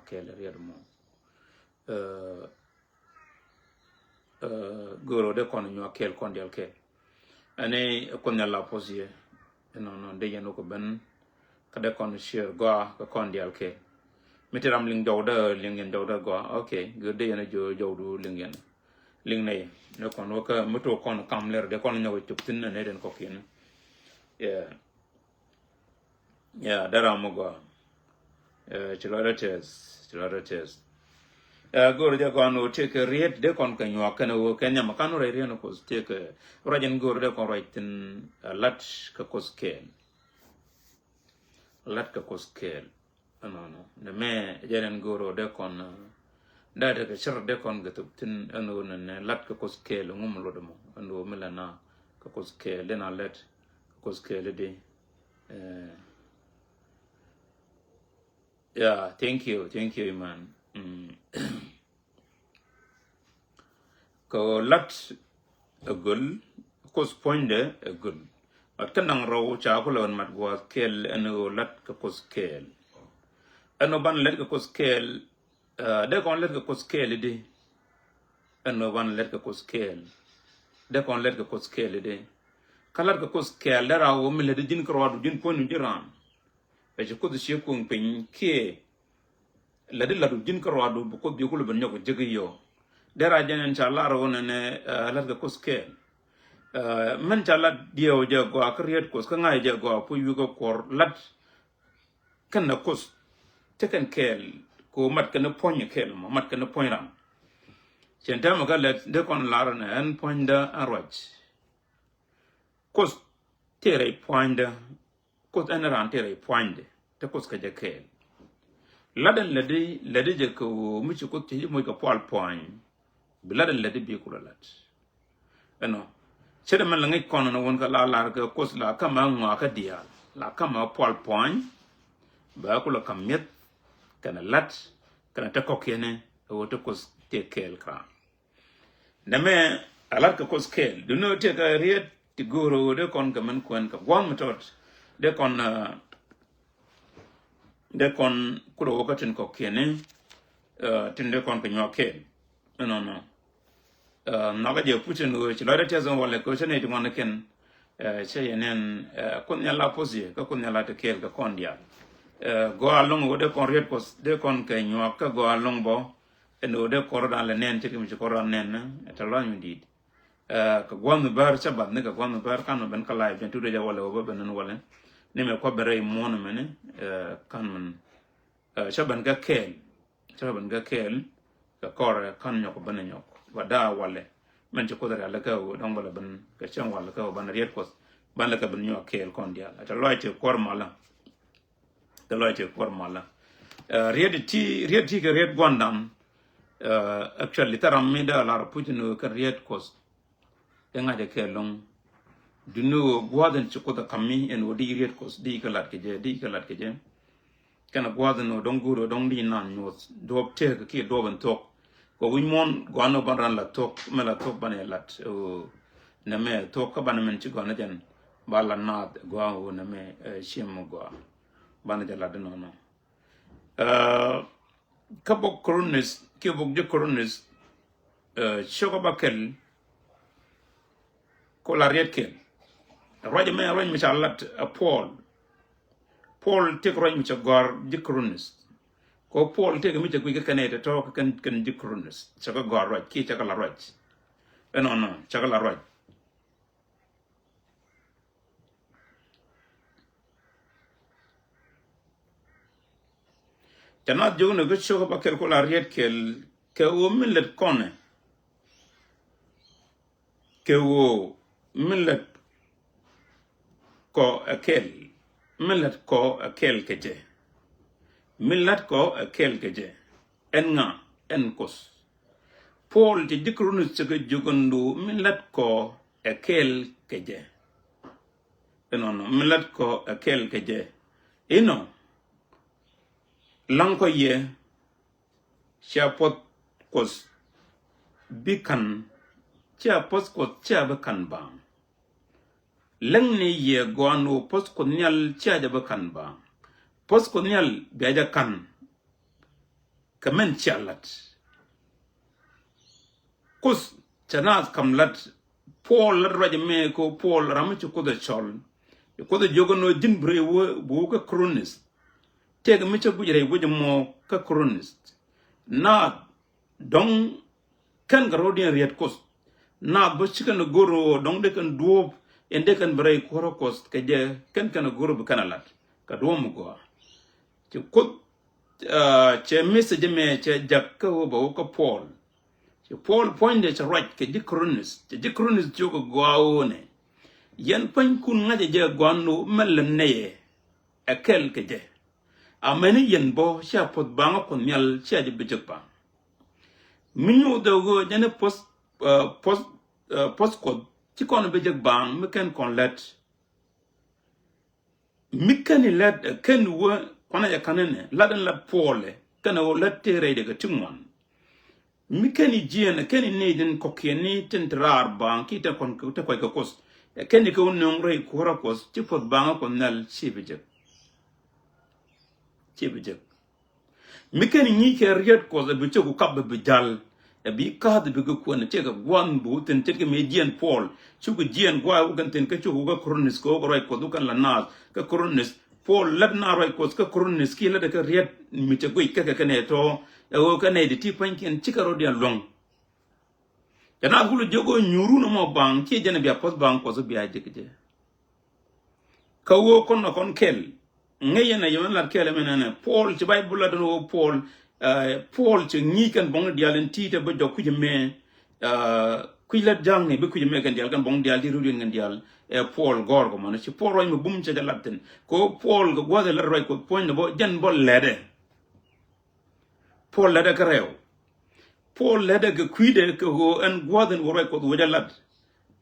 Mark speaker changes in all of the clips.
Speaker 1: kel ried mo goro de kon nyo kel kon del kel ane kon la posie non de yano ko ben kada kon share go ka kon del kel mitiram ling dawda ling yen dawda go okay good de yana jawdu ling yen ling ne no kon ka muto kon kam ler de kon nyaw tup tin ne den ko kin yeah dara mo go chilora test gor de kon o take riet de kon kan yo kan o kan nyama kan re no ko take rajen gor de kon right tin lat ka koske no ne me jeren goro de kon da de ka shar de kon gatup tin ano ne lat ka koske lo ngum lo demo ano melana ka koske le na let koske le de yeah thank you man ko lat a gul kos poinde a gul at kanang raw cha ko lon mat go kel ano lat ka koske ano ban let ka koske de kon let ka koske de ano ban let ka koske de kon let ka koske de kalat ka koske la rawo mi le din ko wadu din ponu diran e je ko de she ko pin ke la de la du din ko wadu ko bi ko le ban nyako jegi yo dera janen cha la rawo ne let ka koske man cha la dio je go akriet kos ka ngai je go pu yu go kor lat kan na kos teken kel ko mat kan ponye kel ma mat kan ponye ram chenta ma ga let de kon lar ne en ponda arwaj kos tere ponda kos en ran tere ponde te kos ka je kel laden lede je ko mu ci ko ti mo ko pol point bi laden lede bi ko lat eno chere man la ngai kon no won ka la ka kos la kama ngwa ka dia la kama pol point ba ko la kamet kana lat kana ta kokene o to kos te kel kra name alat ka kos kel do no te ka riet ti goro de kon ka man kwan ka wan mutot de kon kuro ka tin kokene tin de kon ka nyo kel no na ga je putin o ti la te zon wala ko chene ti mon ken che yenen kon ya la posie ka kon ya la te kel ka kon dia go along wo de kon riet kos de kon ka nyo ka go along bo eno de kor dan le nen ti mi ko ran nen ta lo mi dit ka gwan bar chabat ne ka gwan bar kan ben ka live tu de ja wala wo ben no wala ne me ko bere mon mene kan man chaban ga kel ka kor kan nyoko ben nyoko wada wale men ti ko da la ka wo don wala ben ka chen wala ka ban riet kos ban la ka ben nyo kel kon dia ta lo ti kor mala riet ti ka riet gwandam actually taram mi da la putin ka riet kos enga de kelong dunu gwaden chukota kami en odi riet kos di ka lat ke je kana gwaden no dong guro dong di nan nyot dob te ka ki doben tok ko wimon gwano banran la tok mela tok banelat o na me tok ka banamen ci gona jan bala nad gwa o na me shim gwa bana jala de no kabok koronis kibok je koronis shoko bakel ko la riet kel roje me roje mi chalat Paul tek roje mi chagor je koronis ko Paul tek mi chagwi ka kanete to kan je koronis chaga gor roje ki chaga la roje no chaga la roje Jana jogo go shoko bakel ko la riet kel ke o millet kone ke o millet ko akel keje millet ko akel keje en kos Paul ti dikrunu tsege jogondo millet ko akel keje no millet ko akel keje ino lanko ye chapot kos bikan chapos ko chabakan ba langni ye gwano pos ko nyal chabakan ba pos ko nyal beja kan kamen chalat kus chanaz kamlat Paul rajame ko Paul ramachu ko the chol ko the jogono din bre wo ka chronist teg micha bujere bujamo ka chronist na dong kan garodian riat kos na bachika goro dong de kan duop en de kan bray korokos ke je kan goro bu kanalat ka duom go ci ko che message me che jakka bo ko Paul ci Paul point de che right ke dikronis jogo goawone yan pan kun ngaje je gwanu mel neye akel ke je amene yen bo sha pot banga kon nyal che je bijekpa minyo dogo jene post code ci kon bejek bang meken kon let mikani let ken wo kona ya kanene ladan la pole kana wo let tere de tingwan mikani jien ken ne den kokeni tentrar bang kita kon te ko kos ken ko non re ko rakos ci pot bang kon nal ci bejek mikani ni ke riet ko be ci ko kabbe be dal bi kad bi ko na te ga gwan bu ten te ke median Paul chu ko jien gwa u ganten ke chu ga chronis ko right ko dukan la nas ka chronis Paul lab na right ko ka chronis ki la de ka riet mi te go ka ne to e o ka ne di ti panken ci ka rodian long kana gulu jogo nyuru no mo bang ki jene bi apos bang ko so bi a dikje ka wo kon na kon kel ngeye na yon la kel menene Paul ci bible la do Paul ci ngi kan bong dialen tite ba jokku me kuila jang ne be ku me kan dial kan bong dial di rudin kan dial Paul gor ko man ci Paul roy mo bum ci dalaten ko Paul go gode la roy ko point bo jan bo lede Paul lede ka rew Paul lede ga kuide ko en goden wo roy ko wo jalat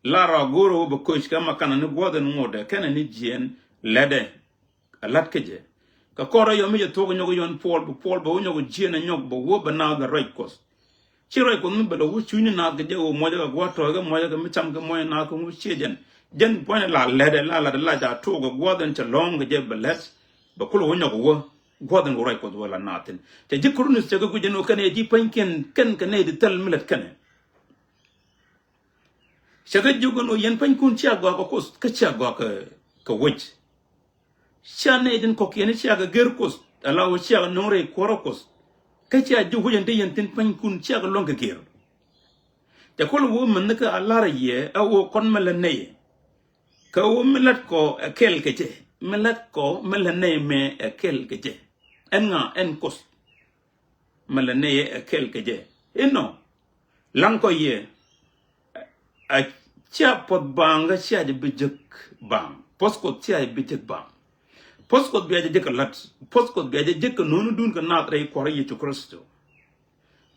Speaker 1: la ra goro bo ko ci kama kan ne goden ngode kan ni jien lede alat keje ka kora yo mi to nyogo yon Paul bo nyogo jien nyog bo wo ba na the right course chiro ko mi belo wuchu ni na ge o mo ga gwa to ga mo ga mi cham ga mo na ko mu chejen den point la lede la ja to go goden cha long ge belet ba kulo wo nyogo wo goden wo right ko wala natin te jikrunu se go jeno kane ji panken ken kane de tel milet kane shaga jogo no yen pankun cha gwa ko ka cha gwa ka wich shane den ko kene cha ga ger kos ala wo cha no re korokos kaci a juhu yante yantin pankun ciaga longa ger te kol wo man ka alara ye awo kon mala neye ka wo milat ko kel keje milat ko mala neye me kel keje enga en kos mala neye kel keje eno lanko ye a cia pot banga cia de bijek bang posko cia bijek bang Poskot biaje jeka lat poskot biaje jeka nonu dun ka nat ray kore yetu Kristo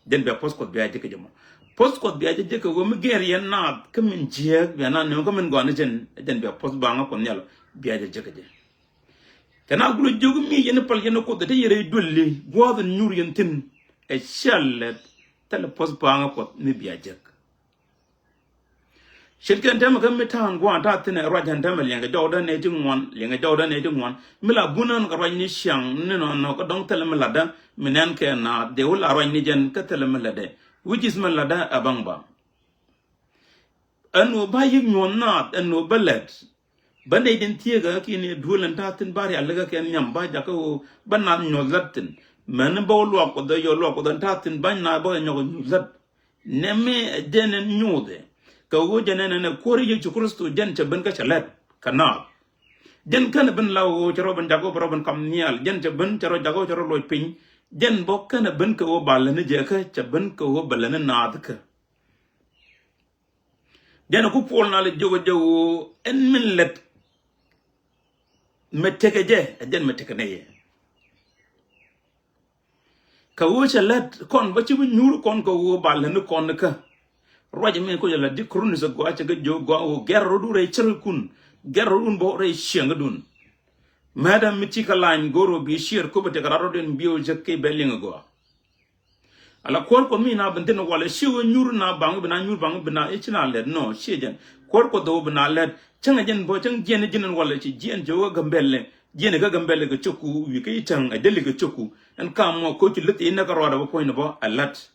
Speaker 1: den be poskot biaje jeka jama poskot biaje jeka wo mi ger yen nat kamin jiek be na no kamin gone jen den be pos banga kon nyalo biaje jeka je kana gulu jogu mi yen pal yen ko de yere dolli godo nyur yen tin e chalet tele pos banga ko mi biaje shirken tema kan mitan gwa ta tine rajan tema lenga jawda ne tingwan lenga jawda ne tingwan mila bunan ka rani shang ne no ko dong tele melada minen ke na de wala rani jen ka tele melade which is melada abangba anu bayi nyonna anu balet bane din tiega kini dulan ta tin bari alaga ken nyam ba ja ko banan nyolatin men bo lo ko de yo lo ko dan ta tin ban na bo nyolat neme denen nyode ka wo janena na kori ye Kristo jan cha ben ka chalat kana jan kana ben lawo charo ben jago ben kam nial jan cha ben charo jago charo loy pin jan bok kana ben ka wo balane je ka cha ben ka wo balane naad ka jan ku pol na le jogo jowo en min let meteke je jan meteke ne ye ka wo chalat kon ba ci bu ñuul kon ko wo balane kon ka roje men ko yalla dikrunu so go acca go go gerro du re cerkun gerro dun bo re shenga dun madam mitika line goro bi shir ko bete gararo den biyo jekke belinga go ala kor ko mi na bende no wala shiwo nyuru na bangu bina e china le no shejen kor ko do bina le changa jen bo chang jen wala ci jen jo ga gambelle ga choku wi kay tang a deli ga choku and come more coach lit in the carrot of a point about a lot.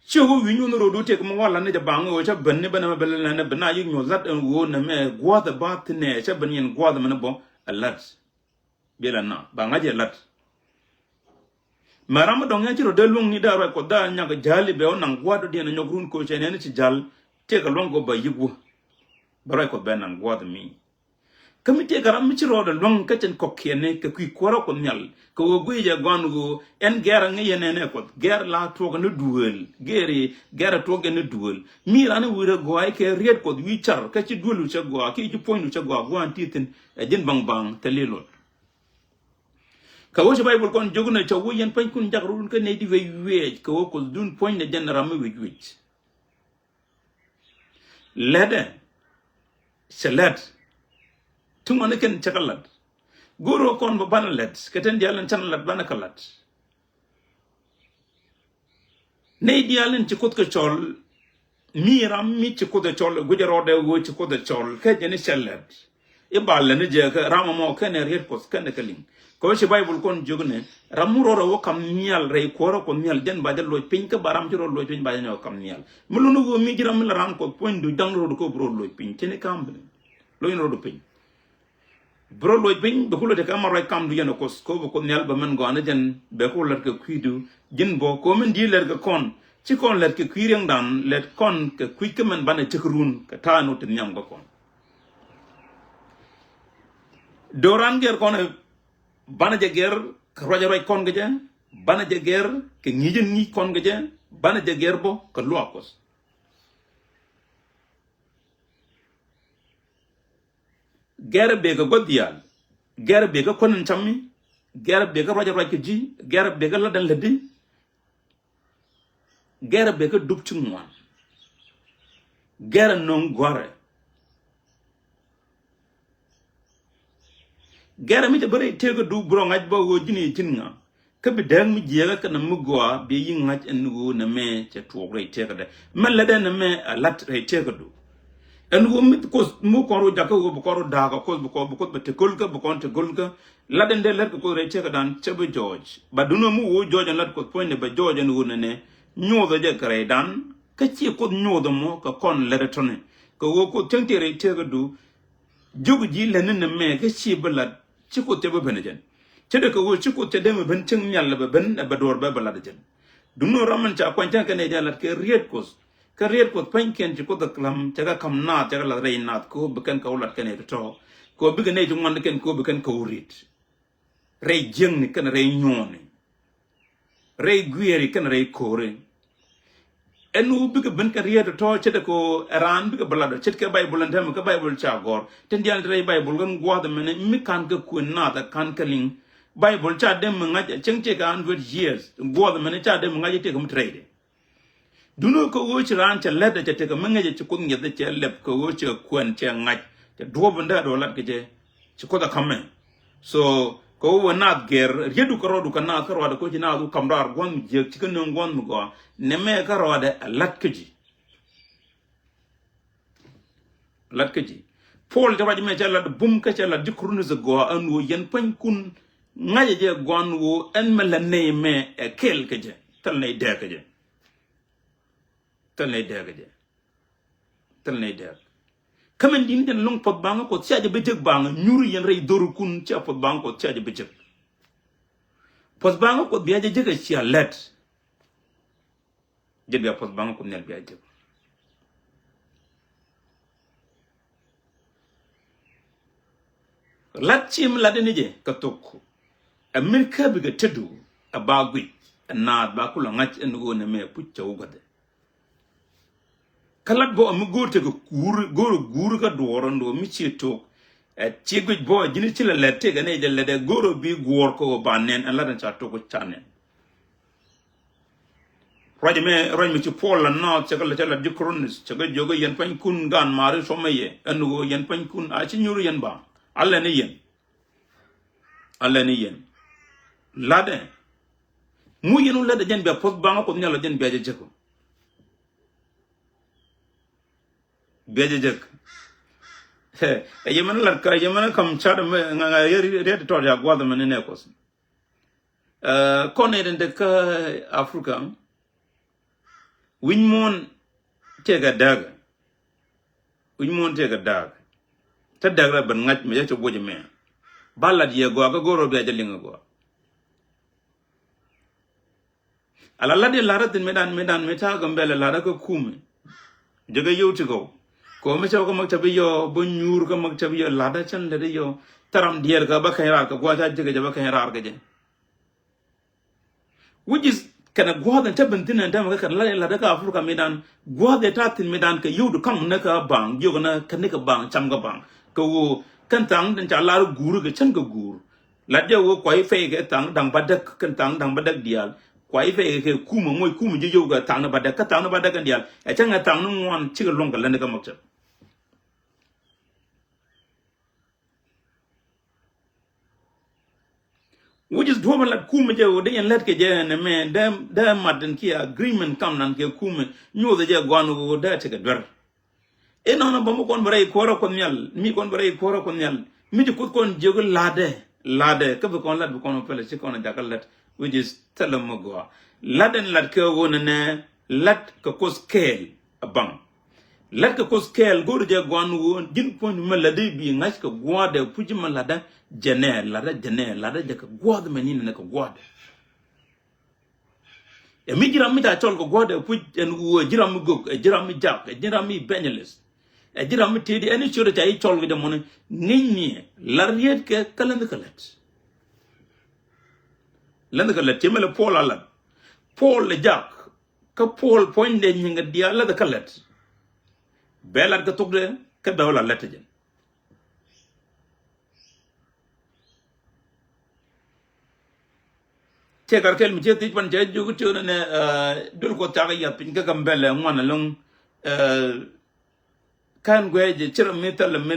Speaker 1: Show we knew no do take more and the bang which have been never and a benign was that and won a mere guad the bath in a chabany and guad the manabo a lot. Bielana, bangaja lot. Marama don't get you the long nida recorda and yaga jolly bell and guad in your groom coach and energy jal take a long go by you. But I could ban and guad me. Committee Garamichiro the long kitchen cocky ka quick quarrel on yal, go guija gongo, and garang and equot, gar la talk and a duel, Gary, gar a talk and a duel. Me run with a guy, read code we char, catch a duel which a go, catch you point which a go and teeth a gin bang bang, telilo. Kawash Bible con joguna chawi and pankun jagrun can native wage, Kawokos dun point the general with which. Ladder, Salat. Tumanikan chakalat. Guru kon babanalet, Katendialan chanalat banakalat. Nadialan chikutka chol, Miram mi chikuda chol, Gujarode, which chikuda chol, Kajani shalat. Ibalan jaka, Ramamo can a repos, canakaling. Koshi Bible con jugune, Ramuro kam mial, Ray Koro con mial, then by the Lloyd Pinka, Baramjuro Lloyd by no kam mial. Mulunu Migram Ramco point to down road co bro Lloyd Pin, Chene Campbell. Loin road pin. Bro Lloyd Pin, the Hula de Camara come to Yanokos, Covo con Albaman Gonajan, Behola Quidu, Jinbo, Common dealer con, Chicon let Quiriang down, let con, Quickum and Banna Chickarun, Catano to Nyangokon. Doranger con a Banajager, Rajarai Congajan, Banajager, Kingijan ni Congajan, Banajagerbo, Kaluakos. Gara bega godial, Gara bega conan chami, Gara bega Rajarai Ji, Gara bega ladan ledi, Gara bega dupchungwan, Gara non guare. Gara mi tabare take a do brong at bogo jini tinga. Kabi dang mi jela kana mugwa be yin hat and go na me to great take a day. Maladan me a lat take a do. And who meet cause Mukoro Jacko Bukoro Daga, cause Bukot but Tekulka, Bukon Tegulka, Laden de let go take a dan Chubby George. But do no move George and let could point by George and Woodane, knew the Jacare dan, Kachi could know the more, con letter tone. Go could take a do. Jugi Lenin and me, Kachi Ballad. Chico Tebe Benajan. Chedeka will Chico Tedem Benching Yalaban, a Bador Babalajan. Do no Raman Chaquantan Canadian like a real coast. Career could paint can Chico the clam, Tega come not, Tega rain not, go becan call at Canada. Go big an age one can go becan co read. Ray Jing can ray yawning. Ray Gueri can ray core. And who big a ben career to torch Chedeco around big a ballad, Chetka Bible and Tamaka Bible Chagor, Tendial Ray Bible, and Guadam and Mikan Kun not a cancaling Bible chat them and Chengcheka 100 years, Guadam and chat them and I take them trade. Do no coach ranch a letter to take a manager to couldn't get the chair left coach a quen chair night, the dwarf and that or like a Chicoda come. So go not ger, Yedu Karo cannot throw the coach now who come down one chicken and one go. Neme karode a latkaji. Latkaji. Paul the Rajmajala the boom catchella dikrunus a goa and wo yen pankun Naja gone wo and melane me a kill kaje. Tell nay dagaje. Tell nay dagaje. Tell nay dag. Come and in the long pot bang or charge a bijak bang, Nuri and Ray Dorukun chapot bang or charge a bijak. Pot bang could be a jigger she a let. Jebia pos bang ko nel bi ajeb latchim la denije ka tokku amerika bi ga tedu abagwi na ba kula ngach en go ne me pucca ugade kalat bo am gote ko guru ka dorondo mi ci tok ci gwej bo jini ci la lette ga ne jelle de goro bi gor ko banen an la dan cha to ko chanen Rajme ci Paul la no cekal cala dikronis cekal jogo yen pan kun gan mari somaye anu yen pan kun a ci nyuru yen ba alla ne yen lade mu yenu lade jen be pos ba ko nyalo jen be jeko be jek Yemen la ka yemen kam chad me nga yeri to ya gwa me ne ko kone den de ka Africa winmon tega daga winmon tega daga ta daga ban ngat me to boje me balad ye go ga goro be jalinga go ala lade lara tin medan meta ga mbele lara ko kume jaga yowti ko me chaw ko mak tabi yo bo nyur ko mak tabi yo lada chan le yo taram dier ka ba khayra ka gwa ta jaga ba khayra ga je which is kana gwa da tabin tin da maka kan la da ka Africa medan gwa da ta tin medan ka yudu kam na ka bang yo na kan ka bang cham ga bang ko kan tang den cha la guru ga chan ga guru la de wo koi fe ga tang dang badak kan tang dang badak dial kwai fe ke kuma moy kuma je yo ga tang na badak ka tang na badak kan dial e chan ga tang nu wan chi ga long ga la ka mak cha which is dwoma lat kuma je o de yan let ke je ne me da maden ki agreement kam nan ke kuma nyo de je gwanu go da te ga dwer e no ba mo kon bare ko ra kon nyal mi kon bare ko ra kon nyal mi ji kon je go lade ke be kon lat be kon pele ci kon jakal lat which is telamo go laden lat ke go ne lat ko scale abang lat ko scale go je gwanu go jin point me lade bi ngas ko gwade puji ma lada jene lada je ko gwade menine ne ko gwade e mi jiram mi ta tol ko gwade puji en wo jiram go e jiram mi jak e jiram mi benyeles e jiram mi tedi eni chore ta i tol de mon nini lariet ke kaland kalat land kalat temele pol ala pol le jak ka pol point de nyinga dia la de kalat belat ka tokde ka dawla latajen te karkel mi je pan je jugu chona ne dul ko taga ya pin ka gambele ngwana long kan gweje chiram mi tal mi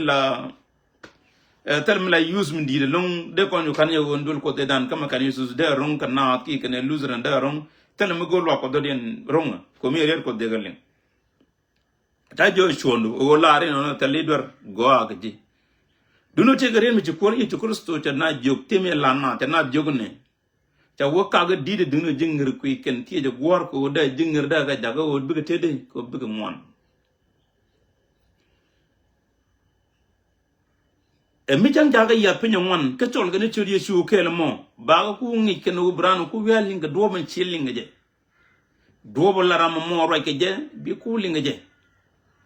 Speaker 1: la use mi di long de kon yu kan yo dul ko te dan kama kan use de rong kan na ki kan loser and rong tal mi go lo ko do den rong ko mi rer ko de galen ta jo chondu o la re no tal lidor go akji duno te garen mi ci ko ni ci kristo ta na jog teme la na ta na jog ne ta woka ga dide duno jingir ku ken tie je gor ko da jingir da ga jaga o biga tede ko biga mon e mi jang jaga ya pinyo mon ka tol ga ne churi su kel mo ba ga ku ngi ken u brano ku welin ga do man chilling je do bo la ram mo ro ke je bi ku linga je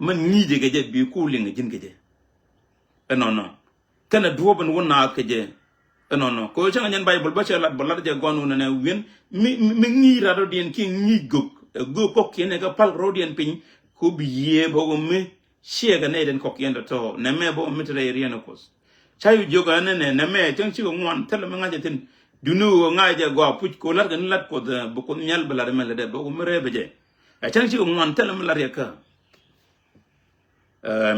Speaker 1: man ni je ga je bi ku linga jin ga je e non kana do ban wona ke je non ko changa nyen bible ba chelat bolar je gonu ne wen mi ngi rado dien ki ngi go ko kene ga pal rodien pin ko biye bogo me shega ne den ko kende to ne me bo mitre rieno kos chayu joga ne me chang chi ngwan tel me ngaje tin dunu ngaje go puch ko lar gan lat ko da bu ko nyal bala de mele de bogo mere beje chang chi ngwan tel me lar ya ka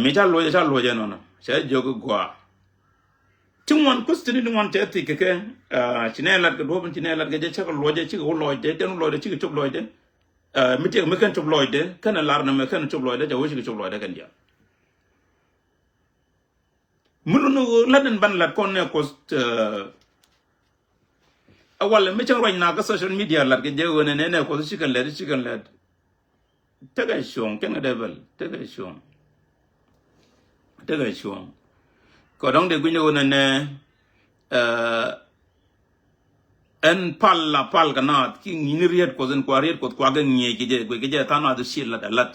Speaker 1: mi ta loje non cha joga go Tingwan kustini wan te ti ke chinelat ke doben chinelat ke je chak loje chi ko loje ten loje chi chop loje mi te me kan chop loje kana lar na me kan chop loje ja wo chi chop loje kan dia mulunu laden ban lat kon ne kost awal me chang roin na ka social media lat ke je wona ne ko chi kan let taga shong ken devel taga shong ko dong de gunyo ne en pal kanat ki ngiriet ko zen kwariet ko kwa ga nye ki je tana de shil la lat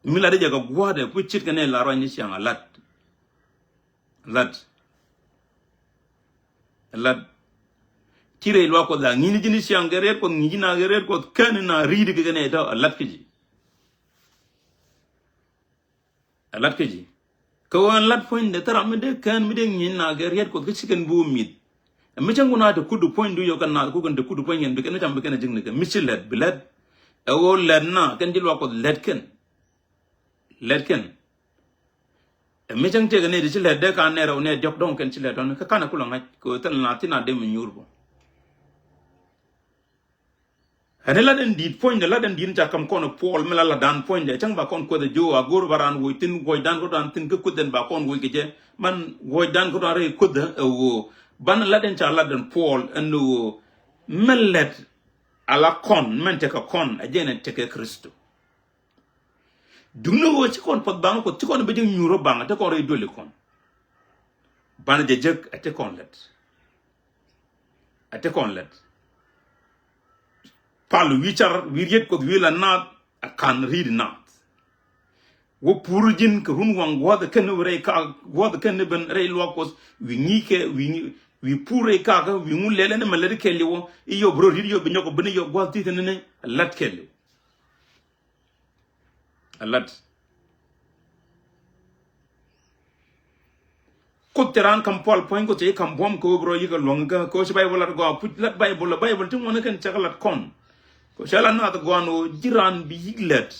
Speaker 1: mila de ga gwade ku chit kane la ro ni siang lat tire lo ko da ngini jini siang geret ko ngina geret ko kan na ridi ke ne da lat kiji ko wan lat point de tara me de kan me de ngin na geret ko chicken bu mit me changuna de kudu point du yo kan na ko kan de kudu point ngin be kan tam be kan jingne kan michilet bilad e wo led na kan dilwa ko led ken me chang te ne de chilet de kan ne ro ne jok don kan chilet don ka kana kula ngai ko tan na tina de me nyurbo hane laden dit point de laden din ja kam kono Paul mela la dan point de chang ba kon ko de jo agor baran wo tin goy dan ko dan tin ko kuden ba kon wo ge man goy dan ko re kuda wo ban laden cha laden Paul anu mellet ala kon mente ka kon ajene teke Kristo dugno wo ci kon pot bang ko ci kon be jeng ñuro bang te ko re doli kon ban de jek ate kon let pal wichar wiriet ko wila na kan read na wo purujin ko hun wang wada ken re ka wada ken ben re lo ko wi ngike wi pure ka ga wi mu lele ne malade kelli wo iyo bro rid yo be nyoko ben yo gwa ti ne lat kelli lat ko teran kam pol point ko te kam bom ko bro yiga longa ko ci bible go put lat bible tu wona ken chakalat kon ko shala na to gwano jiran bi yiglet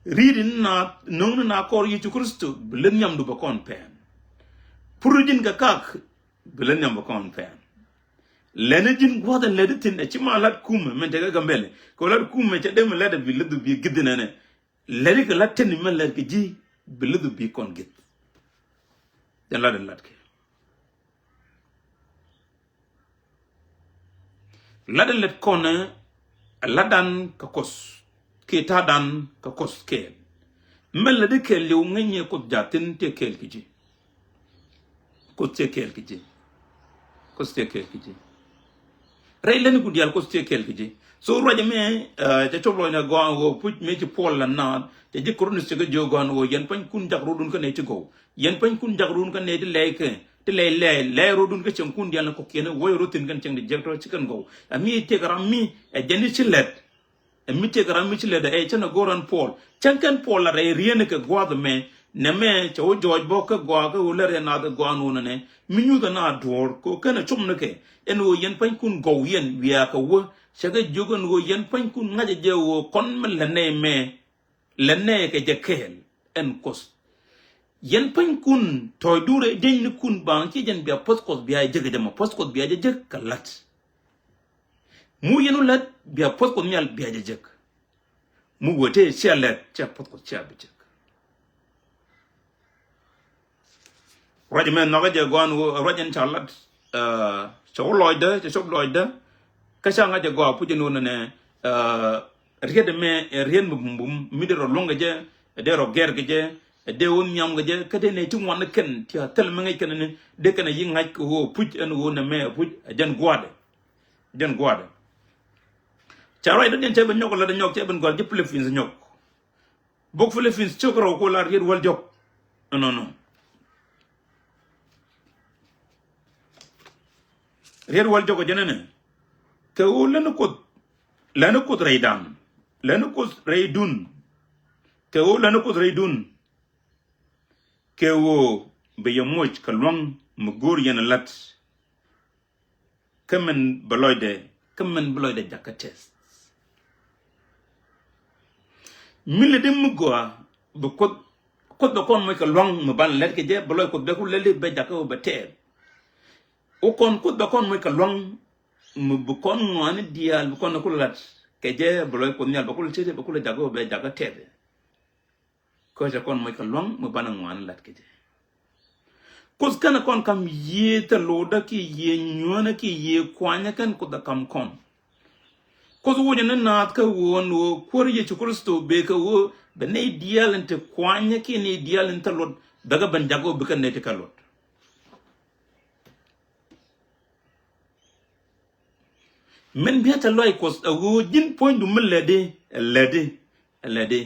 Speaker 1: reading na nonu na kor yitu kristo belen nyam du bakon pen purujin ga kak belen nyam bakon pen lenejin gwada ledetin e ci malat kum men te ga gambele ko lat kum me te dem lede bi ledu bi gidina ne lede ga latten men lede ga ji bi ledu bi kon gid dan laden latke laden let kone ladan ka kos ke tadan ka kos ke mel de ke lew ngene ko jatin te kel kiji ko te kel kiji ko te kel kiji ray len gudi al ko te kel kiji so roje me te toblo na go put me ci pol la na te je korno se ga jogon wo yen pan kun jakru dun ko ne ci go yen pan kun jakru ko ne di leke te lay rodun ko chen kun dial ko kene woy rotin kan chen de jekto ci kan go ami te garam mi e jeni ci let e mi te garam mi ci let e chen goran Paul chen kan Paul la re rien que go de me ne me cho George bok go ga ulere na de go anu ne mi nyu da na dor ko kana chum ne ke en wo yen pan kun go yen wiya ka wo chaga jogon wo yen pan kun ngaje je wo kon mel ne me le ne ke je kel en kos yen pan kun toy dure den ni kun ban ci jen biya postkos biya jege dem postkos biya je kalat mu yenu lat biya postkos mial biya je mu wote ci alat ci postkos ci abi jek rajmen no ga je gon rajen chalat so loida ci so loida ka sa nga je go pu je no ne riede me rien bum mi de ro longa je de ro gerge je de won nyam ga je kade ne tum won ken ti tel ma ngay ken ne de ken yi ngaj ko ho puj en wo ne me puj jan guade charoy den che ben nyoko la de nyok che ben gol je plefins nyok bok plefins chokro ko la ried wal jok non ried wal jok jenene ke wo lenu ko reidan lenu ko reidun ke wo lenu ko reidun ke wo be yamoj kalwang mugur yana lat kamen beloyde jakates mille dem mugwa be ko do kon moy kalwang mu ban let ke je beloy ko be ko lele be jakko be te o kon ko do kon moy kalwang mu bu kon ngone dial bu kon ko lat ke je beloy ko nyal be ko tete be ko jakko be jakate ko je kon moy kalwang mu ban ngone lat ke je kos kana kon kam ye ta loda ki ye nyona ki ye kwanya kan ko da kam kon kos wo ne na ka won wo kor ye ci kristo be ka wo be ne dialante kwanya ki ne dialante lot daga ban jago be kan ne te kalot men biata loy kos wo jin point du melede lede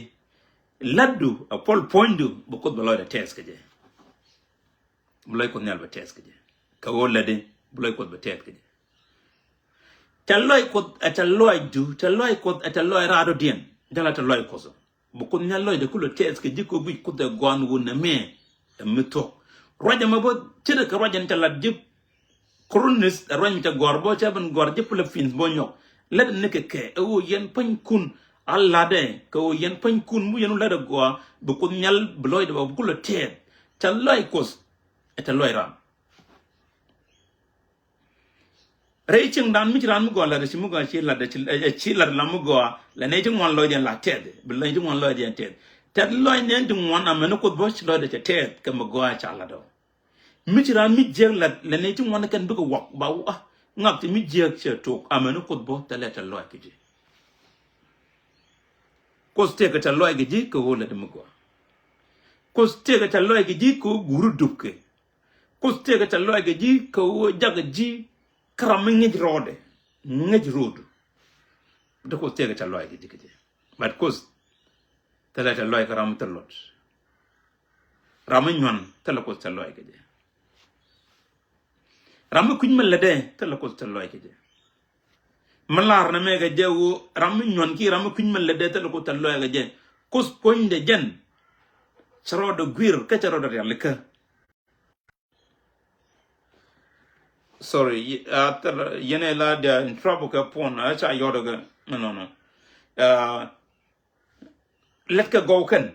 Speaker 1: laddu a pol point du bo ko do loy da test ke je bulay ko nyal ba tesk je ka wolla de bulay ko ba tesk je taloy ko ataloy du taloy ko ataloy rado dien dala taloy ko so bu ko nyal loy de ko tesk je ko bi ko de gon wona me to roja ma bo tede ka roja talat je kronis roja ta gorbo ta ban gor je pula fins bo nyok lad ne ke o yen pan kun alla de ko yen pan kun mu yenu lada go bu ko nyal bloy de bu ko ted taloy ko eta loiram Raching dan mi ran go la de mu go chi la de chi la la mu go la ne jing wan lo den la ted bi la jing wan lo den ted lo ne jing wan am no ko bo chi lo de ted ke mu go cha la do mi ran mi je la ne jing wan kan bi go wak ba wa ngap ti mi je che to am no ko bo te le te lo ke ji ko ste ke te lo ke ji ko la de mu go ko ste ke te lo ke ji ko guru dukke ko ste ke te lo ke ji ko jag ji kram ngej rode ngej road de ko tege ta loy gi dikje but cause tala ta loy karam telot ram ñon tala ko ta loy gi ram kuñ mel de tala ko ta loy gi malar na mega jewu ram ñon ki ram kuñ mel de tala ko ta loy gi cause poñ de jen charo de guir ka charo de yalla ka sorry yene la de trouble ka pon a cha yodoga no let ka go kan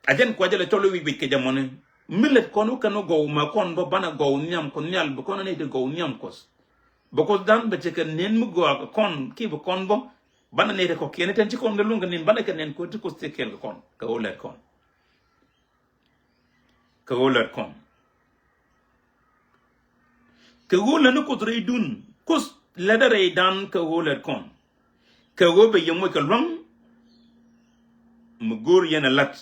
Speaker 1: ajen ko jale tolo wi ke jamone millet kono kanu go ma kon bo bana go nyam kon nyal bo kono ne de go nyam kos boko dan be ke nen mu go kon ki bo kon bo bana ne de ko kene tan ci kon de lunga nin bana ke nen ko ti ko te kel kon ka o let kon ka o let kon ke go le no ko tre dun kos le dare dan ka o let kon ka go be yemo ka long mu gor yena lat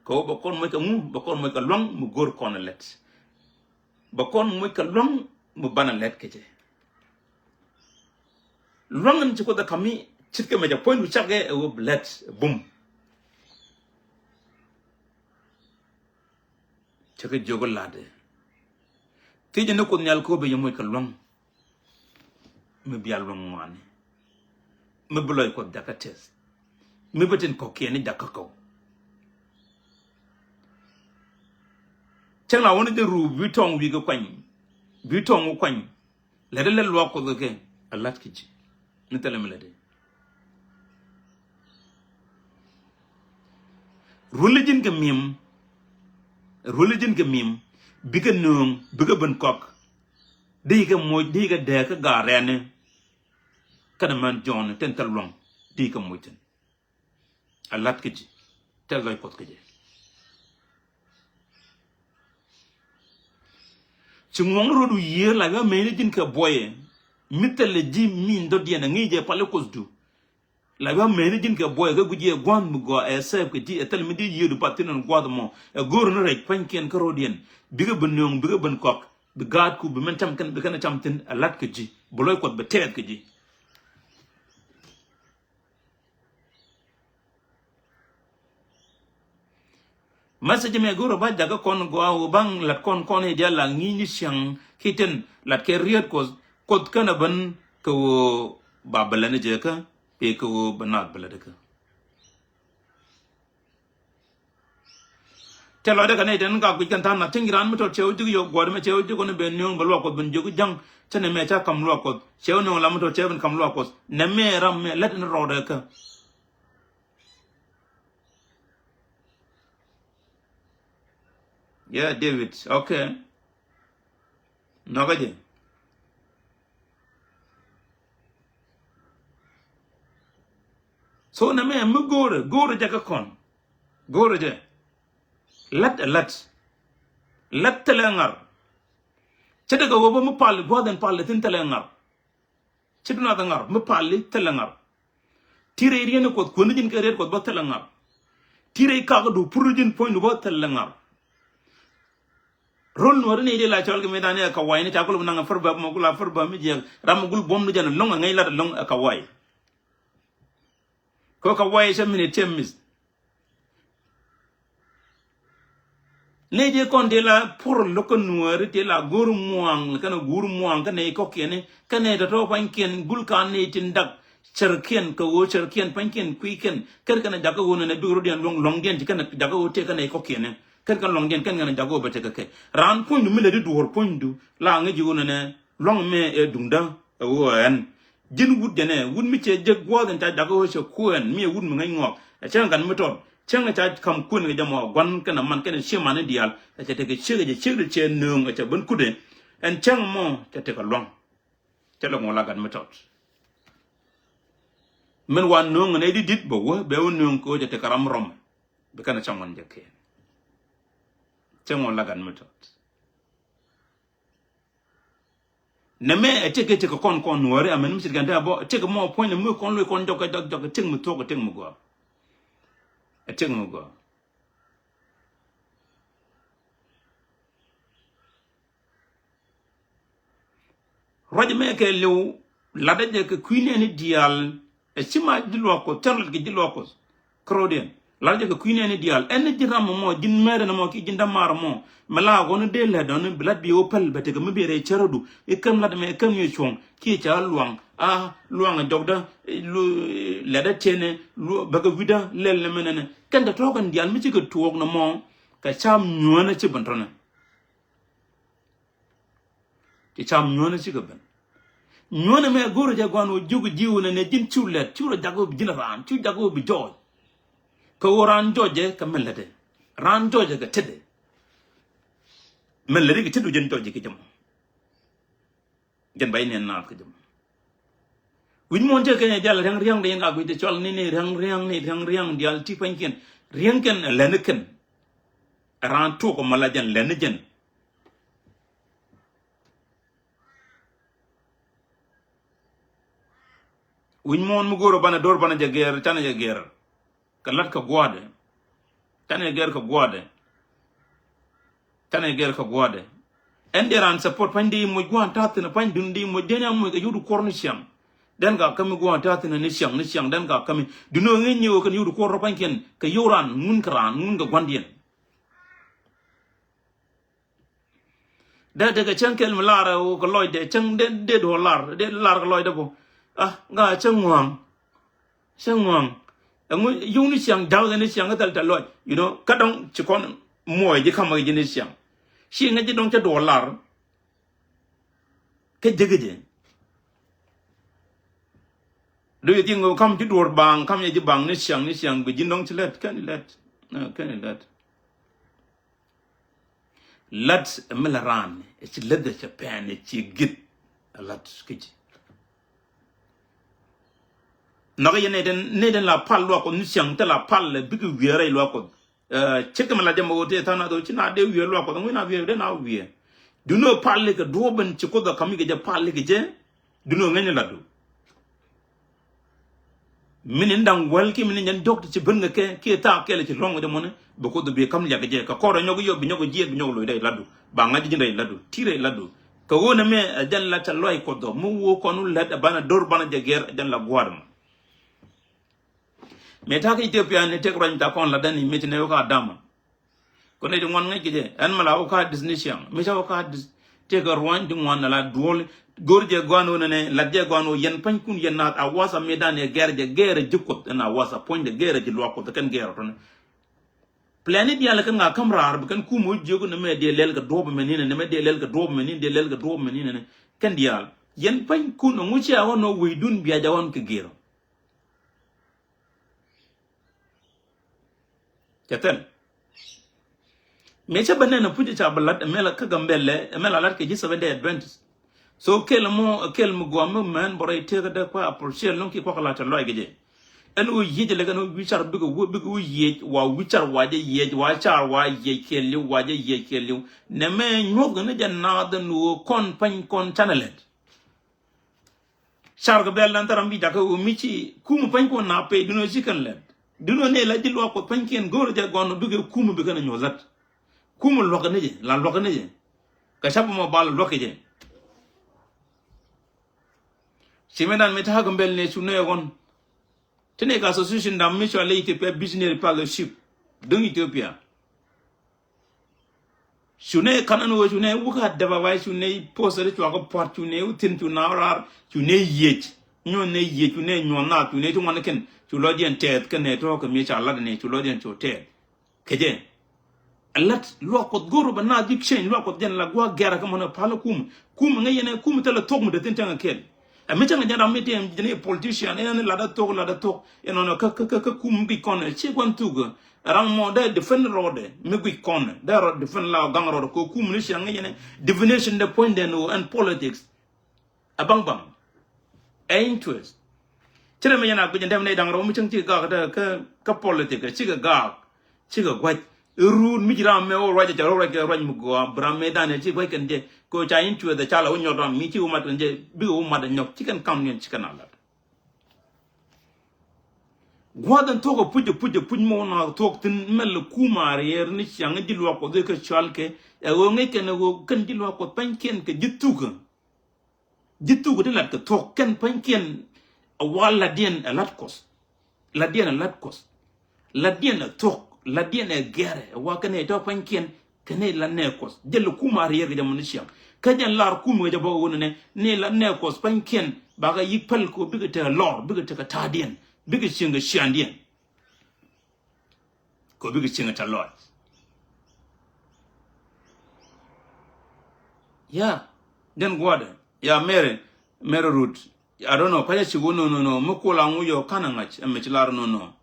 Speaker 1: ko ba kon moy ka mu ba kon moy ka long mu gor kon let ba kon moy ka long mu bana let ke je long am ci ko da kami ci ke me ja point du chage e wo let bum ci ke jogo lade ti je ne ko nyal ko be yemoy ka long me bial long wani me bloy ko dakates me betin ko kene dakako chela woni de ru bitong wi go kwany bitong kwany le de le lo ko ke alat ki ji ni tele me le de religion ke mim biga nung biga ben kok diga moy diga de ka garene kana man jon ten talong diga moyten alat ki ji tel loy pot ke ji ci ngong rodu yer la ga mele jin ka boye mitale ji min do diena ngi je pale kosdu la ga mele jin ka boye ga guje gwan mu go e sep ke ji etel mi di yedu patinon gwadmo e gor no rek panken ka rodien biga benong biga ben kok bi gad ku bi men tam kan bi kana tam tin alat ke ji boloy ko be tet ke ji message me goro ba daga kon go aw bang lat kon e dia la ngi ni siang kiten lat ke riet ko kod kana ban ko ba balane je ka pe ko banat balade ka telo de kan eden ga ku kan tan na tingiran mo to cheu ju yo gor me cheu ju ko ne ben nyong balwa ko ben ju jang chane me cha kam lo ko cheu no la mo to cheu ben kam lo ko ne me ram me let no ro de ka yeah David okay no ga je so na me mu gore jaga kon gore je lat telengar cedega wo mu pal goden pal tin telengar ceduna da ngar mu pali telengar tire riene ko nijin ke ret ko ba telengar tire ka do purujin point ba telengar rol no rene de la chol ke medane ka wayni ta ko nanga farba mo gula farba mi je ram gul bom nu jana longa ngai la long ka way ko ka way sa minute temis neje kon de la pour le ko noir de la gour muang kana gour muang kana ko kene kana da to panken gul kan ne tin dak cerken ko wo cerken panken kuiken kan kana daga wono ne duro den long den kana daga wo te kana ko kene kan long den kan kana daga wo bete ke ran point mi le du hor point du la nga ji wono ne long me e dungda wo en jin wud dene wud mi che je gwo den ta daga wo se kuen mi wud mi ngai ngok e chen kan mi to changa cha kam kun ga jamo gwan kana man kana shima ne dial ta te ke chege che nung ta bun kude en chang mo ta te ka long telo ngola gan metot men wan nung ne di dit bo wo be nung ko je te karam rom be kana changon je ke changon la gan metot ne me te ko kon nuore amen mi ganda bo te ko mo point mu kon lo kon jok te mu to ko te mu go te mu go roje me ke lew la de ke queen ni dial e sima dilo ko terl ke dilo ko kroden la de ke queen ni dial en diram mo jin mere na mo ki jin damar mo mala gonu de la don blad bi opel bete ke mbere cheradu e kam la de me kam yo chong ki cha luang luang jogda lu la de tene lu baga vida lel menene kan da to kan dial mi ci ko tuok na mo ka cham nyona ci bantrona ci cham nyona ci gaban nyona me goro ja gwano jugu jiwu ne jin chulet churo jago bi jinaran chu jago bi joy ko ran joje ka melade ran joje ga tede melade ga tedu jen joje ki jam jen bay nen na ko jam win mon je kene jall rang riang de nga bi de chol ni rang riang dial ti panken riang ken lenken ran to ko malajan lenjen win mon mu goro bana dor bana jager tane jager kalat ka gwade tane jager ka gwade tane jager ka gwade enderan support pandi mo gwan tatna pandi ndi mo denya mo ka yudu korni siam den ga kami gwan tatna ni siang den ga kami duno ngenyi o kan yudu korro panken ka yoran mun kran mun ga gwandien da daga chankel mlara o ko loide chang de dollar de lar ko loide bo nga changwang ngu yung ni siang daw ni siang ka tal loy you know kadong chikon moy ji kama ji ni siang shi nga ji dong cha dollar ke jegeje do you think kam ji dor bang kam ji bang ni siang bi jin dong chilet kan let lat melaran it's leather japan it's git a lot skiji naga yene den la pal lo ko ni siang te la pal le big wiere lo ko check ma la dem wote tana do china de wiere lo ko ngina wiere de na wiere du no pal le ko do ben ci ko da kam ge je pal le ge je du no ngene la do minin dang wal ki minin nyen doctor ci ben nga ke ta ke le ci longo de mone be ko do be kam ya ge je ka ko do nyogo yobbi nyogo jiet bi nyogo lo day la do ba nga ji ndey la do tire la do ko wona me jan la ta loy ko do mu wo ko nu la bana dor bana je ger jan la gwadam meta ka Ethiopia ne tek ran ta kon la dani meti ne ka dama ko ne ngon ngai je an mala o ka disnisian meta o ka te ga rwan di ngon la dol gorje gwano ne la je gwano yen pan kun yen na a wasa medan e gere jikot na wasa point de gere ji lo ko kan gere ton planet yalla kan nga kamrar kan ku mo jogo ne me de lel ga dobo menine ne me de lel ga dobo menine de lel ga dobo menine ne kan dial yen pan kun no ci a wono wi dun biya jawon ke gero Chatel. Mecha banana puja cha balat mela kagambele mela lat ke jisa bende adventist. So kel mo guamu man boray tega da kwa approcher lonki kwa kala talo geje. En u yije le kan wichar bigu yej wa wichar waje yej wa char wa yej kelu waje yej kelu ne me nyog ne janna da nu kon pan kon chanalet. Char ga bel lan taram bi da ko michi kum pan kon na pe duno chicken let. Duno ne la jilo ko panken goro ja gono duge kumu be kana nyozat kumu loka neje la loka neje ka shabu mo bal loka je simedan meta ha gambel ne sunu gon tene ka association da mutual Ethiopia business partnership don Ethiopia sune kanano sune wuka daba wai sune posere to ko part sune utin tu narar sune yech nyone yech sune nyona sune to manken tu lodien tet kene to ko mi cha la ne tu lodien to tet keje alat lo ko goro bana dik chen lo ko den la gwa gera ka mona pala kum ngayene kum tele tok mu de tin tanga kel a mi tanga jara mi tem jene politician ene la da tok eno no ka kum bi kon che kwan tuga ram mo de defend rode mi bi kon da ro defend la gang ro ko kum ni shanga ngayene definition the point no and politics abang bang interest chere me yana gujin dem ne dang ro mi chang chi ga ka politic chi ga gwaj run mi jira me o raja jaro raja raj mu go bra me dan chi gwaj kan je ko cha interest da chala unyo ram mi chi umat je bi umat nyok chi kan kam nyen chi kan ala gwadan togo puj mo na tok tin mel kumar yer ni chang dilwa ko de ka chalke e go nge ken go kan dilwa ko panken ke jituga de lat ka tok ken panken a wala dien a lat kos la dien a lat kos la dien a tok la dien a gere wa kan e to panken ken la ne kos del kumar yer de mun chang ka jan lar kum ga bo wona ne la ne kos panken ba ga yipal ko bigata lor bigata ka tadien bigi chinga shandien ko bigi chinga ta lot yeah then gwada ya mere root I don't know paya chigo no mukula nguyo kana ngach emechlar no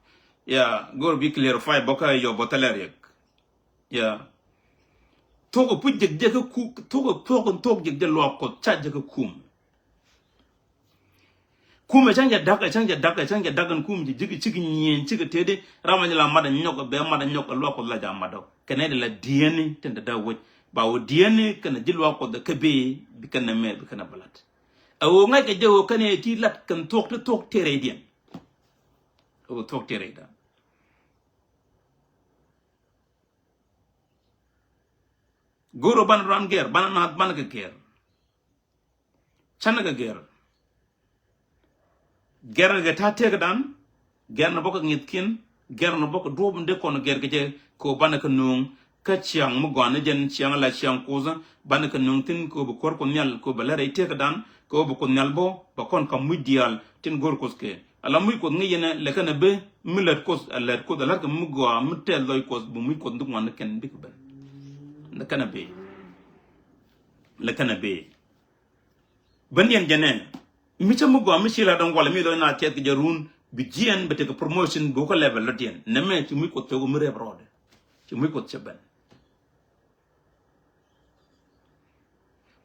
Speaker 1: yeah go be clarify boka yo botalerek yeah togo pujje je ku togo je lo ko chaje kum kuma chanja dagan kum jigi chigi nyen chigi tede ramanya la mada nyoko be mada nyoko lo ko la jamado kenede la dieni tenda da wot ba wo dieni kana jilwa ko da kebe bi kana me bi kana balat awo ngai ke jewo kane ti lat kan tok tere dien o tok tere da goro ban ran ger ban ka ger chana ga ger ger ga ta te dan ger na boko ngitkin ger na boko do bunde kono ger ge ko banaka nung ka chiang mu gwana jen chiang la chiang koza banaka nung tin ko bu kor ko nyal ko balare te dan ko bu ko nyal bo ba kon kam mudial tin gor koske ala muy ko ngi yene le kana be milat kos alat ko dalar ka mu gwa mu tel loy kos bu muy ko nduk wan ken bik ben le kana be ban yen jene mi cha mugo mi chila don wala mi do na tet ke jarun bi jien bete ko promotion go ko level lotien ne me ci mi ko to mi rebrode ci mi ko cheben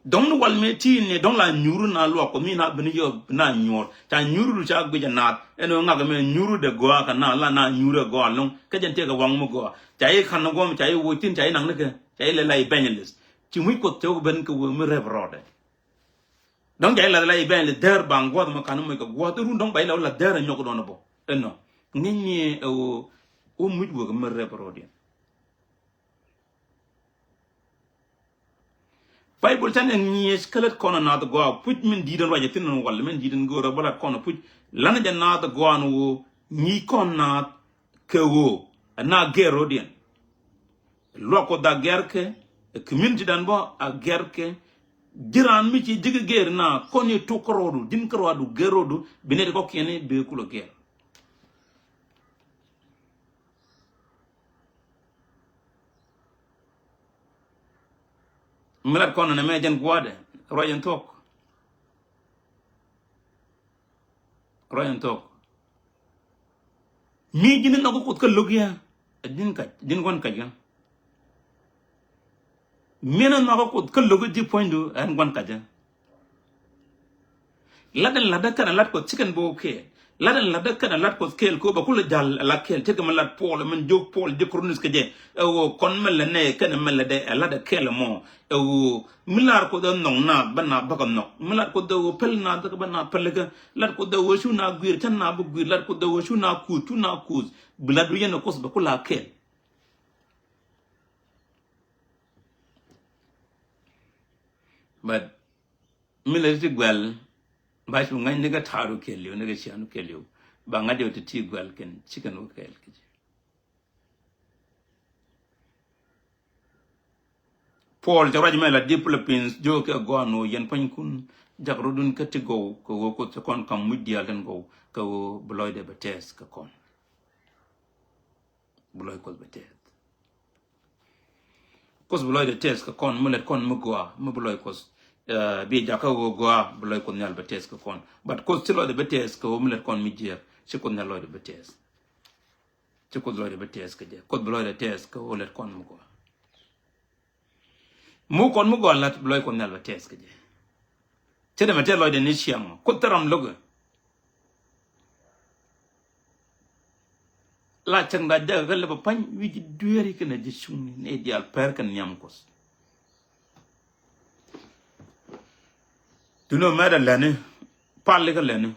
Speaker 1: don wal me ti ne don la nyuru na lo ko mi na bini yo na nyor ta nyuru cha gbe na eno nga ga me nyuru de go ka na la na nyuru go long ka jen te ga wang mu go ta yi kan go mi ta yi wo tin ta yi nang ne ga ta yi le lai benyelis ci mi ko to ben ko mi rebrode donc jay la lay ben le der bang god ma kanu ko god ru donc bay la der ñoko don bo no ngini o muj wo ma rebrodi bible tan ni skalet kono na go puj min di don waje tin wal men di don go ro bala kono puj lana ja na go an wo ni kon na ke wo na gerodien loko da gerke community dan bo a gerke jiran mi ci jigi ger na koni to korodu din korodu gerodu binede ko kene be kulo ger milat kono na mejen gwade royen tok mi jinin na ko kut ka logia din gon ka gan mena na ko kut ka logo di pointu an gon ka ja ladan kana lat ko chicken bo ke ladan kana lat ko skel ko ba kula jal la kel te kam lat pol men jog pol de chronique ke je o kon mel ne kana mel de lada kel mo o milar ko don non na bana ba ko no milar ko do pel na da bana pel ga lat ko do shu na guir tan na bu guir lat ko do shu na ku tu na ku bladu yen ko ba kula kel but military gwal ba shi ngai ne ga taru kelio ne ga shi anu kelio ba ngade o ti gwal ken chicken o kel kije Paul jawaj mela diplopins jo ke gono yen pan kun jagrudun ka ti go ko to kon kam mudial den go ko bloy de betes ka kon bloy ko betes kos bloy de tes ka kon mulet kon mugwa mu bloy kos bi jaka go bloy kon nyal betes ka kon but kos tilo de betes ko mulet kon midje ci kon nyal de betes ci ko bloy de betes ka je ko bloy de tes ko let kon mugwa mu kon mugwa lat bloy kon nyal betes ka je chede mate lo de ni chiang ko taram logo la chang da ja gale ba pan wi ji dueri kana ji shuni ne dial per kan nyam kos duno mada lane palle ka lane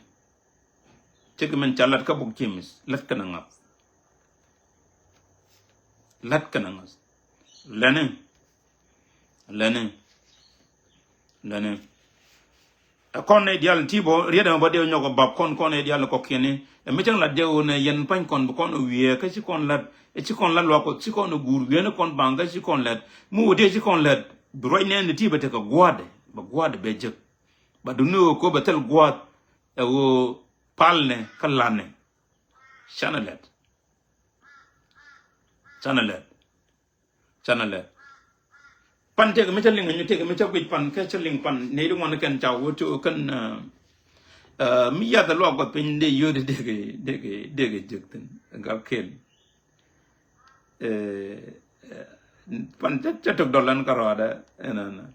Speaker 1: chege men chalat ka buk chimis lat kana ngap lat kana ngas lane kon ne dial tibo rieda ba de nyoko bab kon ne dial ko kene e me chang la de ne yen pan kon kon wiye ka ci kon lat e ci kon la lo ko ci kon gur wiye kon banga ci kon lat mu de ci kon lat broy ne ne tiba te ko gwade be je ba du no ko batel gwad e wo palne kalane chanalet pan te me chaling ñu te me chakwit pan ka chaling pan ne du mon kan chaw to kan mi ya da lo ko pin de yo de jekten ngal kel pan te tok dolan karada enana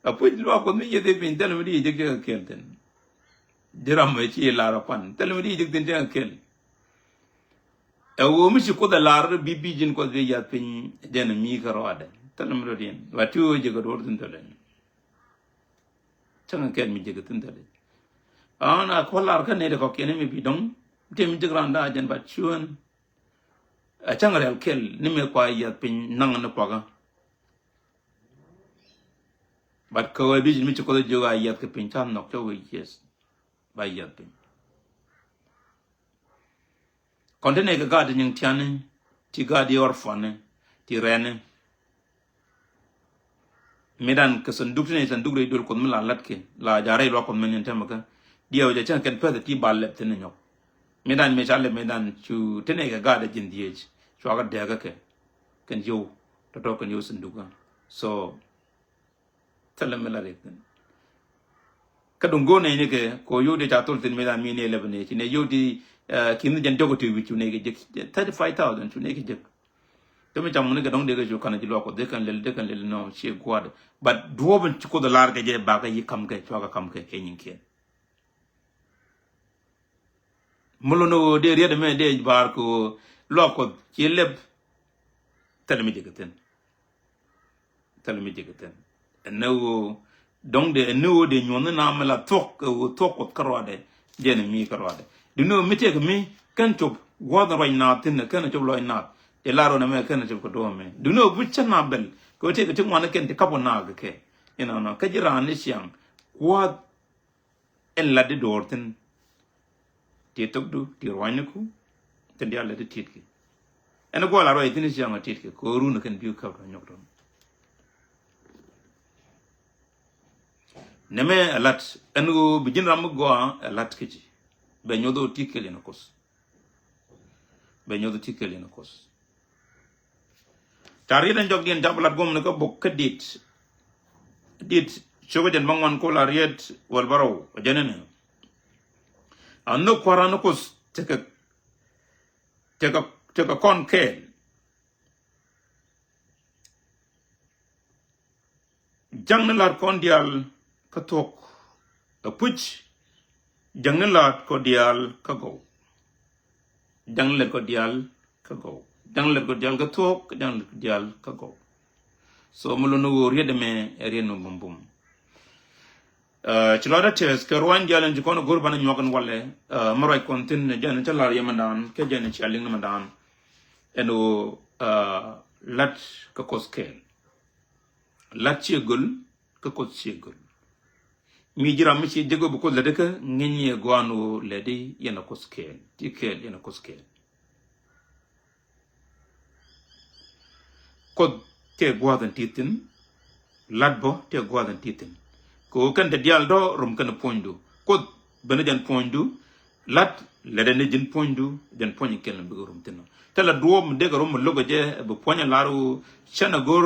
Speaker 1: apu lo ko mi ye de pin tel mi de kelten diram me ci la pan tel mi de jekten te kel e wo mi ci ko da lar bibi jin ko de ya pin den mi karada talam rodien watu je god ordun talen changa ken mi je gatun talen ana kolar kan ne ko ken mi bidong te mi granda jan ba chuan a changa rel kel ni me kwa ya pin nang na paga bat ko bi mi ko jo ga ya ke pin tam nok to wi yes ba ya pin kontene ga ga de nyang tiane ti ga di orfane ti rene medan ke sanduk ne sanduk re dol kon mala latke la jare lo kon men temaka diaw je chan ken pede ti balle tene nyok medan me chale medan chu tene ga gada jin diej chu aga daga ke ken yo to kan yo sanduka so tele mela re ka dungo ne ne ke ko yo de chatul tin medan mi ne lebne ti ne yo di kin jan dogo ti wi chu ne ge 35000 chu ne ge tumi jam mun ga dong de ga jo kana ji lo ko de kan le no che gwad but duoben ci ko da lar ga je ba ga yi kam ga to ga kam ga ke nyin ke mulo no de riede me de bar ko lo ko ci leb telmi jegeten no dong de no de nyon na mala tok ko karwade de ne mi karwade du no mi te ga mi kan top gwad ro na tin kan to lo na e laro na me kan ci ko do me du no bu na bel ko te ko ngwana ken te kapo na ga ke ina no ka jira ni siang kwa en la de dorten te tok du ti roine ku te dia la de titki en go la ro tin siang titki ko ru na ken biu ka ro nyok do neme alat en go bijin ram go alat kiji be nyodo tikele na kos tari dan jog dien jablat gom ko bok kedit chogo den mangon ko la riet wal baro janene anno kwarano ko teka kon ke jangnalar kon dial katok a puch jangnalar ko dial kago jangnalar ko dial kago jangnalar ko dial katok jangnalar ko dial kago so mulo no riede me rieno bumbum chilada tes ke rwan jalan jikono gurbana nyokan walle maray kontin jana chalar yamandan ke jana chaling mandan eno lat ka koskel lat chegul ka koschegul mi jira mi ci jego bu ko lede ka ngenye gwanu ledi yana koskel tikel yana koskel ko te gwadan titin latbo te gwadan titin ko kan de dial do rum kan pondu ko bena jan pondu lat lede ne jin pondu jan ponni ken be rum tinno tala duom de rum logo je bu ponya laru chana gor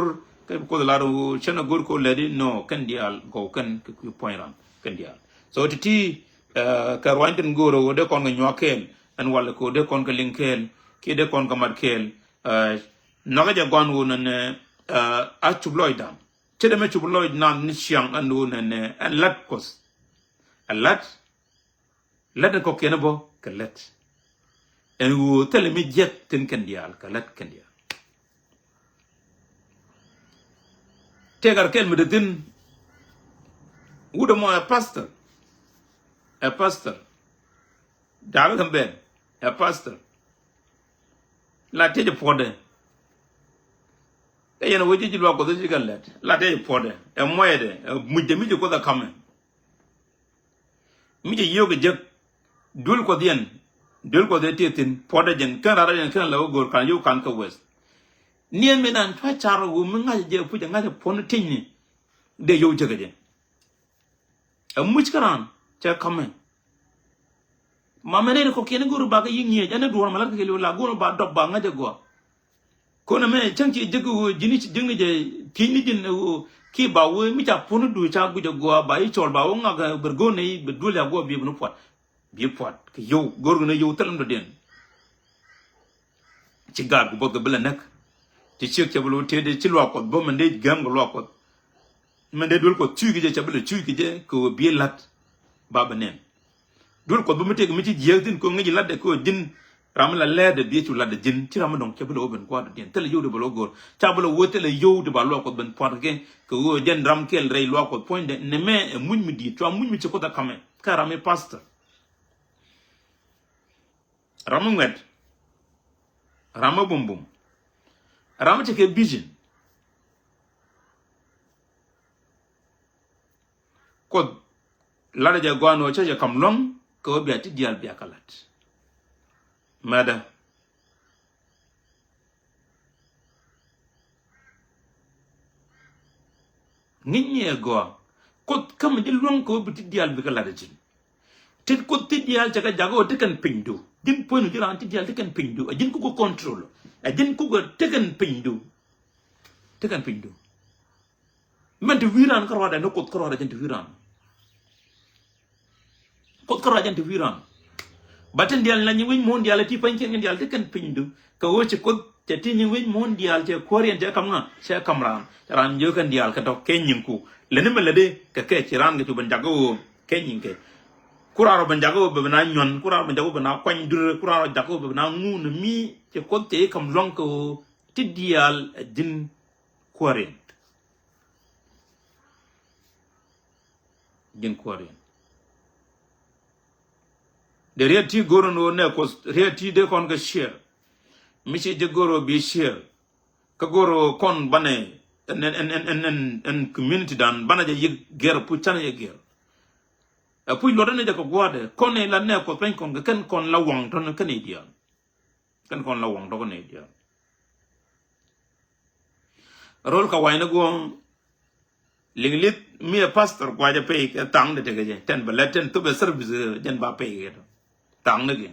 Speaker 1: ko laru chana gor ko ledi no kan dial go kan ku poiran kan dial so titi karwantin goro de kon nyokel an wala ko de kon ka linkel ki de kon ka matkel naga ja gwan wonan a chubloidam chede me chubloid nan ni chiang anu nan an latkos a lat ko kena bo ka lat en wo tele mi jet tin kan dial ka lat kan dial tegar kel mi de tin wuda mo a pastor dawe kan ben a pastor la teje pode e yana woji jilwa ko de jigal lat la teje pode e moyede mujde mi ko da kamen mi je yoga jek dul ko de tetin pode jen kan rara jen kan lawo gor kan yu kan ka west nien me nan twa charo wu mi ngaje je pu je ngaje pon tinni de yo jega je a much karan cha kamen mamene ko kene guru ba ka yingi jane duwar malaka ke la guru ba dobba ngaje go ko na me chanki jegu jini ci jingi je kini jin ki ba wo mi cha ponu du cha gu je go ba I chol ba wo ngaga bergo ne be dul ya go bi bu pot ke yo gor ne yo talam do den ci gar gu bog bela nak ci ci ke bulu te de ci lo ko bo man de gam go lo ko man de dul ko tu gi je cha bela tu gi je ko bi lat baba nen dul ko bu mi teg mi ci jeextin ko ngi ladde ko jin ramla lede bi ci ladde jin ci ram donc ke belo ben ko den tele yo de belo gor cha belo wotele yo de ba lo ko ben pot ke ko den ram kel rey lo ko point de ne me muñ mi di to muñ mi ci ko da kame karame pastor ramu wet ramu bum ramu ci ke vision ko lada ja gwano cha ja kam long ko bi ati dial bi akalat mada nginye go ko kam di long ko bi ti dial bi kalada jin tit ko ti dial cha ka jago te kan pindu din ponu jira anti dial te kan pindu ajin ko control ajin ko te kan pindu man de wiran ko wada no ko wada jin wiran ko rajan to wiran baten dial la ñi mondial ti pan ken dial te kan pindu ka wo ci ko te ti ñi mondial te korean te kam na se kamran ran jo kan dial ka to kenyin ku le ne mele de ka ke ci ran ga tu ban jago kenyin ke kuraro ban jago be na nyon kuraro ban jago be na kwany dur kuraro jago be na ngun mi ci ko te kam lon ko ti dial din korean de reti goro no ne ko reti de kon ga share mi ci de goro bi share ka goro kon bane en community dan bana je yig ger pu tan ye ger pu lo dane de ko gwade kon ne la ne ko pen kon ga ken kon la wong ton kan idia kan kon la wong to kon idia rol ka wayna go liglit mi pastor gwaje pe ka tang de te je ten ba leten to be service jen ba pe ge tang ne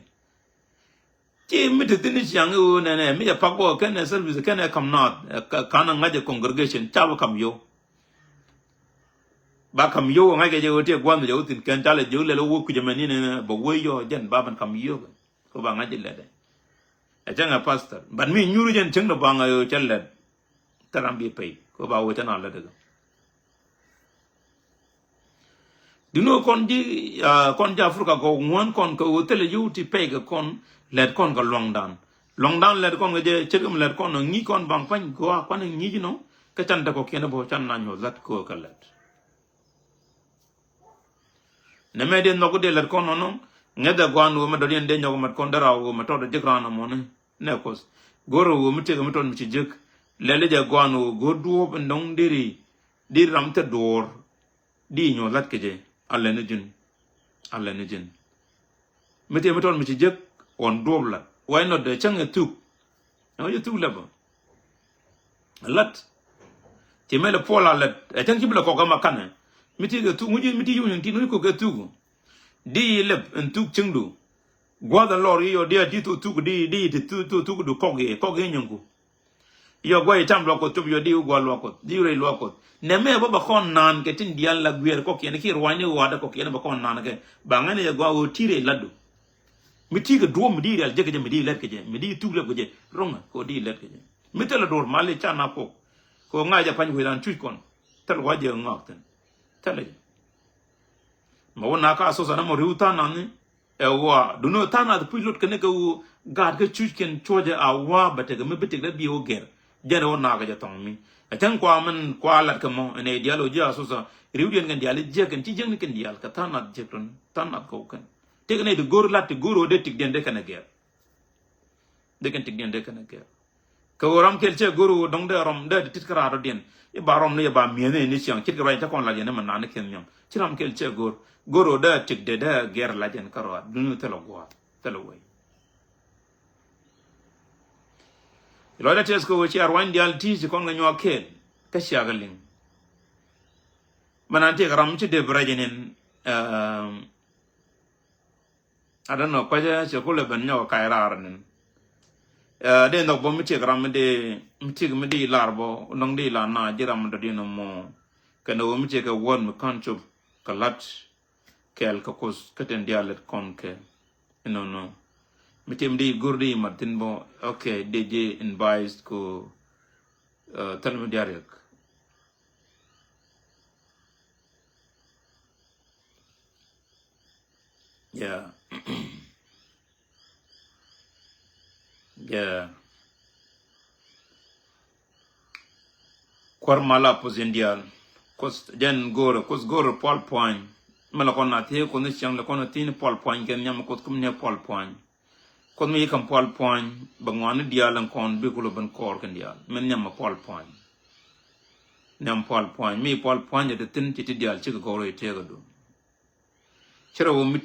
Speaker 1: ci mi te tin ci yang o ne mi ya pago ken service ken kam not kana ngaje congregation ta ba kam yo ngaje je o te gwan je o tin ken ta le jo le lo ku je mani ne bo wo yo jen ba ban kam yo ko ba ngaje le de a janga pastor ban mi nyuru jen cheng do ba nga yo chelle taram bi pe ko ba wo ta na le de dino kon ji kon ja Afrika ko won kon ko tele yuti pega kon let kon ga long down let kon je chegum let kon ngi kon bang pan go kon ngi no ka tan da ko kene bo tan na nyo lat ko ka let ne me de no ko de let kon no ngeda gwan wo ma do den de nyogo mat kon dara wo ma to de grana mo ne ko goro wo mite ga muton mi ci jek lele je gwan wo go do ndong diri di ramte dor di nyo lat ke je alle ne jin mete meton mi ci jek on dobla why not de chang tu no you tu laba lat ti mele pola lat e chang ci bla ko ga makane miti ga tu muji miti yu ti no ko ga tu di leb en tu chingdu gwa da lor yo dia di tu di tu du ko ge nyangu yo gwa itam lo ko tu yo di gwa lo ko di re lo ko ne me ba kon nan ke tin dial la gwer ko ke ne ki rwani wada ko ke ne ba kon nan ke ba ngane ya gwa o tire ladu mi ti ga do mi di real jege mi di let ke je mi di tu le ko je ronga ko di let ke je mi te la dor male cha na ko nga ja pan hu dan tu kon tel wa je ngak ten tel ma wona ka so sana mo riuta nani e wa duno tana de pilot kene ko gad ke chuken choja a wa bate ga me bitik da bi o ger jere wona ga jatong mi a tan kwa man kwa lat ka mo ne dialogy a so sa riudien ngan dial je kan ti jeng ken dial ka tana je ton tana ko kan te ne de gor lat goro de tik den de kana ger de kan tik den de kana ger ko ram kel che goro dong de ram de tit kara ro den e ba ram ne ba mi ne ni siang kit ga ta kon la ne man na ken nyam chiram kel che goro de tik de ger la den karo dunu telo gwa telo we lo da tes ko che arwan dial ti si kon ga nyo kel ka sha galing manante garam che de brajenen I don't know kwaje che ko le ben nyo ka rar nen de no bo mi che garam de mi che mi di larbo nong di la na jiram do dino mo ka no mi che ka won mi kan chup kalat kel ka kos katen dialet kon ke no mi tem di gurdi martin bo okay DJ advised ko talmu diarek yeah yeah kwar mala pozindial kos den goro pol point mala kon na te ko ne chang la kon tin pol point ken nyam ko kum ne pol point kon mi kam pol point bangwan dial kon bi ko ban kor ken dial men nyam pol point nyam pol point mi pol point de tin ti dial ci ko ro te go do chero mi